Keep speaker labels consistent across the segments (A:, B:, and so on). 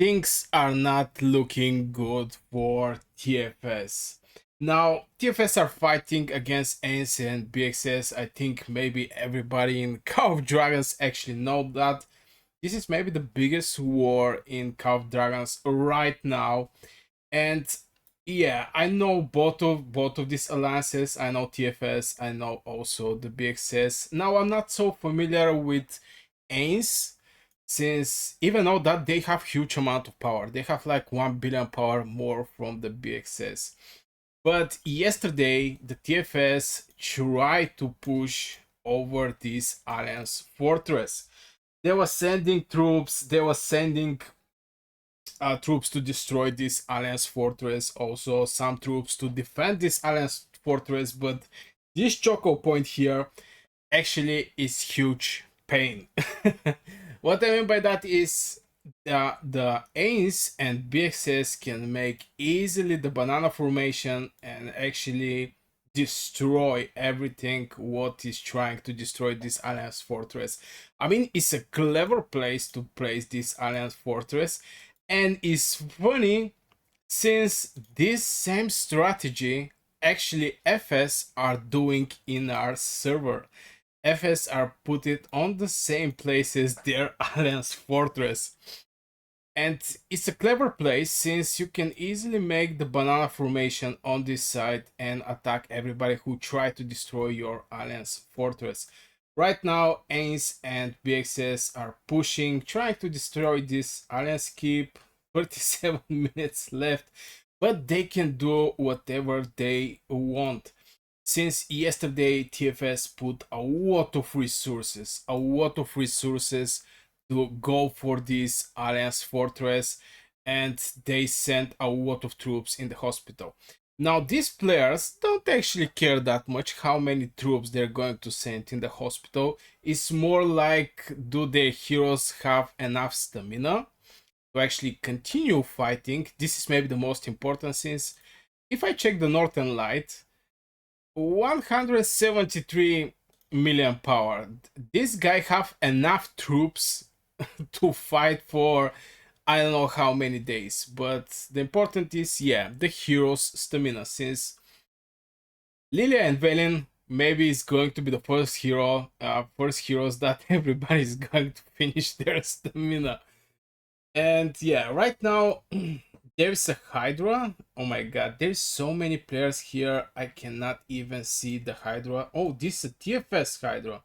A: Things are not looking good for TFS. Now, TFS are fighting against ANC and BXS. I think maybe everybody in Call of Dragons actually know that. This is maybe the biggest war in Call of Dragons right now. And yeah, I know both of these alliances. I know TFS, I know also the BXS. Now I'm not so familiar with AINS, since even though that they have huge amount of power, they have like 1 billion power more from the BXS. But yesterday the TFS tried to push over this alliance fortress. They were sending troops, they were sending troops to destroy this alliance fortress, also some troops to defend this alliance fortress. But this choco point here actually is huge pain. What I mean by that is the AINS and BXS can make easily the banana formation and actually destroy everything what is trying to destroy this alliance fortress. I mean, it's a clever place to place this alliance fortress, and it's funny since this same strategy actually FS are doing in our server. FS are put it on the same place as their alliance fortress. And it's a clever place since you can easily make the banana formation on this side and attack everybody who try to destroy your alliance fortress. Right now, AINS and BXS are pushing, trying to destroy this alliance keep. 37 minutes left, but they can do whatever they want. Since yesterday, TFS put a lot of resources to go for this alliance fortress, and they sent a lot of troops in the hospital. Now these players don't actually care that much how many troops they're going to send in the hospital. It's more like, do their heroes have enough stamina to actually continue fighting? This is maybe the most important, since if I check the Northern Light, 173 million power. This guy have enough troops to fight for I don't know how many days. But the important is, yeah, the heroes stamina, since Lilia and Velen maybe is going to be the first heroes that everybody is going to finish their stamina. And yeah, right now there's a Hydra. Oh my god, there's so many players here. I cannot even see the Hydra. Oh, this is a TFS Hydra.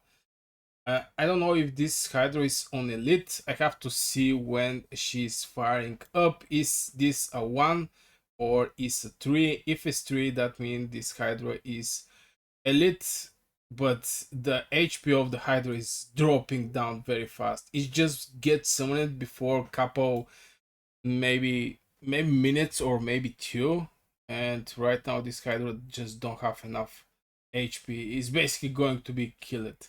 A: I don't know if this Hydra is on elite. I have to see when she's firing up. Is this a 1 or is a 3? If it's 3, that means this Hydra is elite, but the HP of the Hydra is dropping down very fast. It just gets summoned before couple, maybe minutes or maybe 2, and right now this Hydra just don't have enough HP. It's basically going to be killed.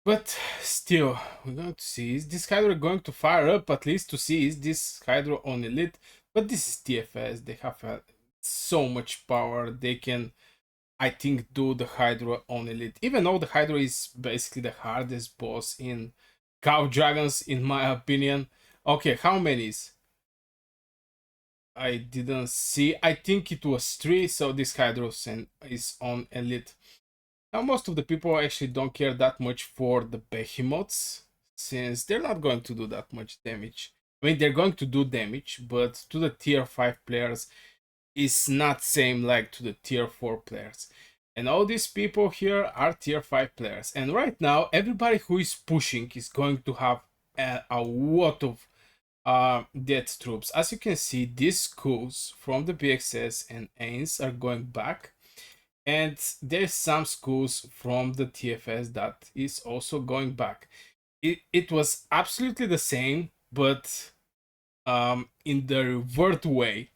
A: But still, we're going to see, is this Hydra going to fire up at least to see is this Hydra on elite? But this is TFS, they have so much power, they can, I think, do the Hydra on elite. Even though the Hydra is basically the hardest boss in Call of Dragons, in my opinion. Okay, how many is? I didn't see. I think it was 3, so this Hydra is on elite. Now, most of the people actually don't care that much for the Behemoths, since they're not going to do that much damage. I mean, they're going to do damage, but to the tier 5 players, it's not same like to the tier 4 players. And all these people here are tier 5 players. And right now, everybody who is pushing is going to have a lot of death troops. As you can see, these schools from the BXS and AINS are going back. And there's some schools from the TFS that is also going back. It was absolutely the same, but in the revert way.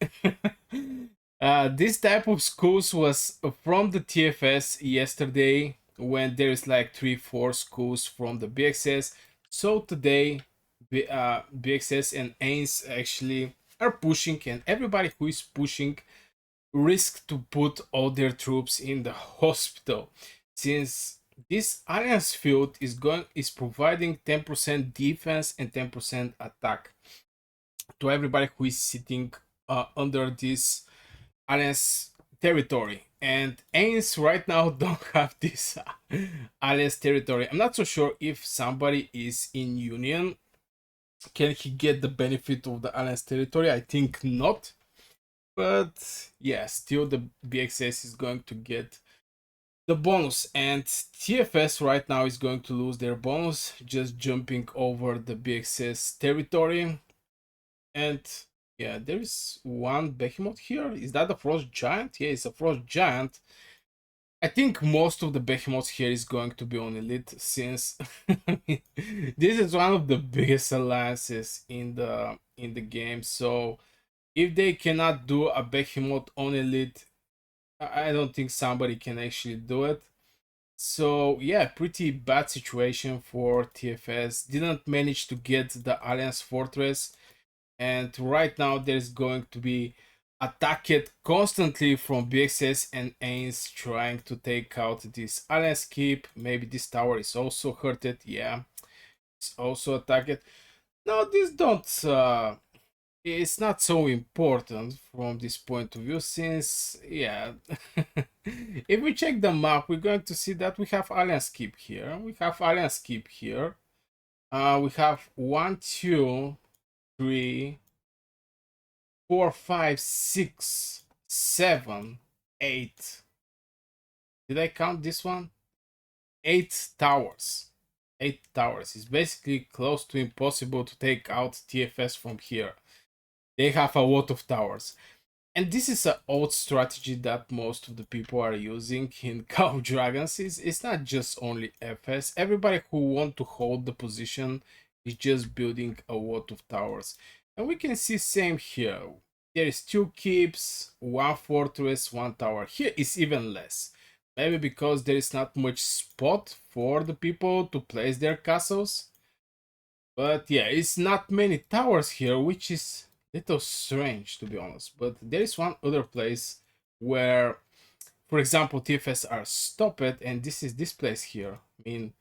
A: This type of schools was from the TFS yesterday, when there's like 3-4 schools from the BXS. So today, BXS and AINS actually are pushing, and everybody who is pushing risk to put all their troops in the hospital, since this alliance field is providing 10% defense and 10% attack. to everybody who is sitting under this alliance territory. And Ains right now don't have this alliance territory. I'm not so sure if somebody is in union. Can he get the benefit of the alliance territory? I think not. But yeah, still the BXS is going to get the bonus, and TFS right now is going to lose their bonus just jumping over the BXS territory. And yeah, there's one Behemoth here. Is that a Frost Giant? Yeah, it's a Frost Giant. I think most of the Behemoths here is going to be on Elite, since this is one of the biggest alliances in the game. So if they cannot do a Behemoth on Elite, I don't think somebody can actually do it. So yeah, pretty bad situation for TFS. Didn't manage to get the Alliance Fortress, and right now there's going to be attacked constantly from BXS and Ains trying to take out this Alliance Keep. Maybe this tower is also hurted. Yeah, it's also attacked. Now this don't it's not so important from this point of view, since yeah, if we check the map, we're going to see that we have Alliance Keep here, we have Alliance Keep here, we have 1 2 3 4 5 6 7 8. Did I count this one? 8 towers. 8 towers. It's basically close to impossible to take out TFS from here. They have a lot of towers. And this is an old strategy that most of the people are using in Call of Dragons. It's not just only FS. Everybody who want to hold the position is just building a lot of towers. And we can see same here. There is 2 keeps, 1 fortress, 1 tower. Here is even less. Maybe because there is not much spot for the people to place their castles. But yeah, it's not many towers here, which is little strange, to be honest. But there is one other place where, for example, TFS are stopped, and this is this place here. I mean,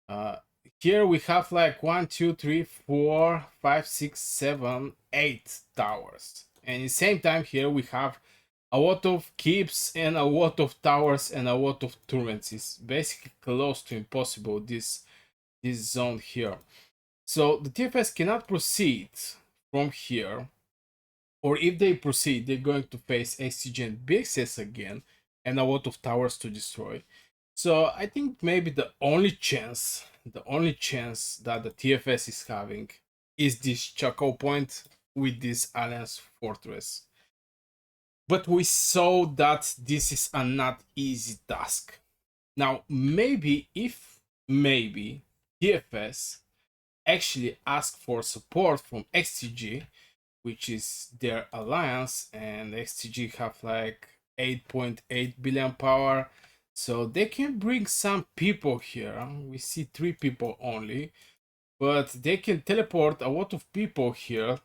A: uh, here we have like 1 2 3 4 5 6 7 8 towers, and in the same time here we have a lot of keeps and a lot of towers and a lot of turrets. It's basically close to impossible, this zone here. So the TFS cannot proceed from here, or if they proceed, they're going to face XCG and BXS again, and a lot of towers to destroy. So I think maybe the only chance that the TFS is having is this Chaco point with this Alliance Fortress. But we saw that this is a not easy task. Now, maybe TFS actually ask for support from XTG, which is their alliance, and XTG have like 8.8 billion power, so they can bring some people here. We see 3 people only, but they can teleport a lot of people here,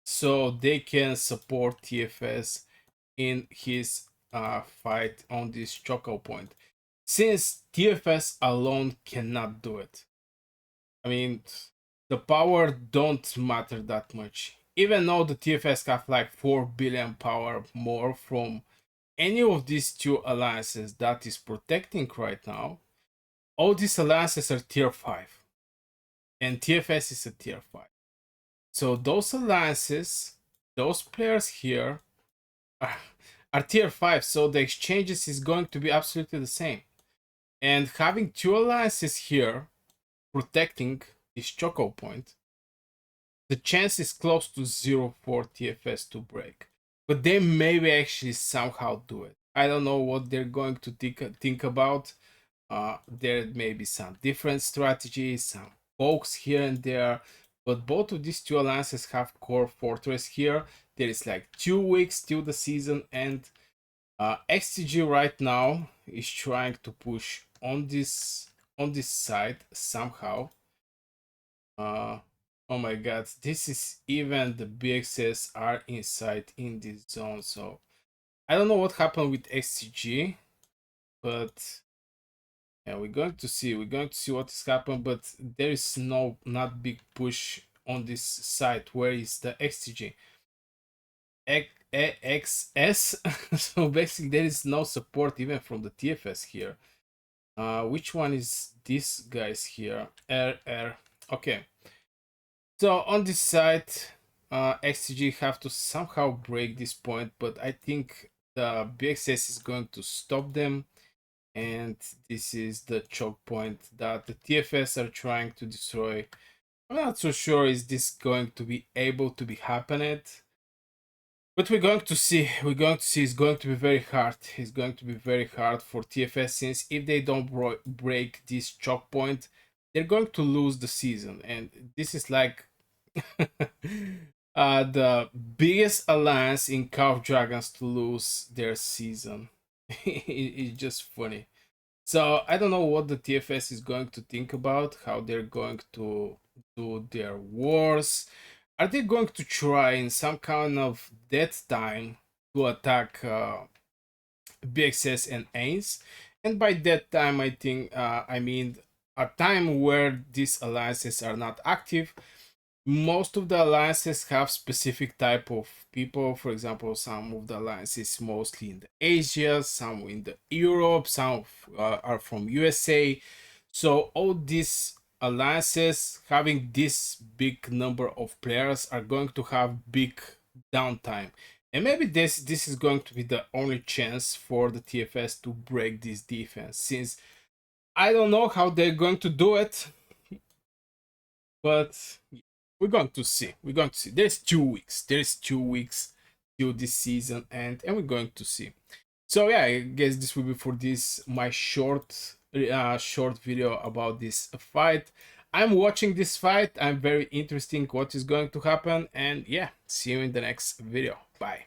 A: so they can support TFS in his fight on this choco point, since TFS alone cannot do it. I mean, the power don't matter that much. Even though the TFS have like 4 billion power more from any of these 2 alliances that is protecting right now, all these alliances are tier 5. And TFS is a tier 5. So those alliances, those players here are, are tier 5. So the exchanges is going to be absolutely the same. And having 2 alliances here protecting this choco point, the chance is close to 0 for TFS to break. But they maybe actually somehow do it. I don't know what they're going to think about. There may be some different strategies, some pokes here and there. But both of these 2 alliances have core fortress here. There is like 2 weeks till the season, and XTG right now is trying to push on this side somehow. Oh my god, this is even the BXS are inside in this zone. So I don't know what happened with XCG, but yeah, we're going to see what is happened. But there is not big push on this side. Where is the XTG? XS. So basically there is no support even from the TFS here. Which one is this guys here? RR. Okay, so on this side, XTG have to somehow break this point, but I think the BXS is going to stop them, and this is the choke point that the TFS are trying to destroy. I'm not so sure is this going to be able to be happened, but we're going to see. We're going to see. It's going to be very hard. It's going to be very hard for TFS, since if they don't break this choke point, they're going to lose the season, and this is like the biggest alliance in Call of Dragons to lose their season. It's just funny. So I don't know what the TFS is going to think about, how they're going to do their wars. Are they going to try in some kind of dead time to attack BXS and AINS? And by that time, I think I mean a time where these alliances are not active. Most of the alliances have specific type of people. For example, some of the alliances mostly in the Asia, some in the Europe, some are from USA. So all these alliances having this big number of players are going to have big downtime, and maybe this is going to be the only chance for the TFS to break this defense, since I don't know how they're going to do it, but we're going to see. We're going to see. There's 2 weeks. There's 2 weeks till this season, and we're going to see. So yeah, I guess this will be for this my short video about this fight. I'm watching this fight. I'm very interested what is going to happen, and yeah, see you in the next video. Bye.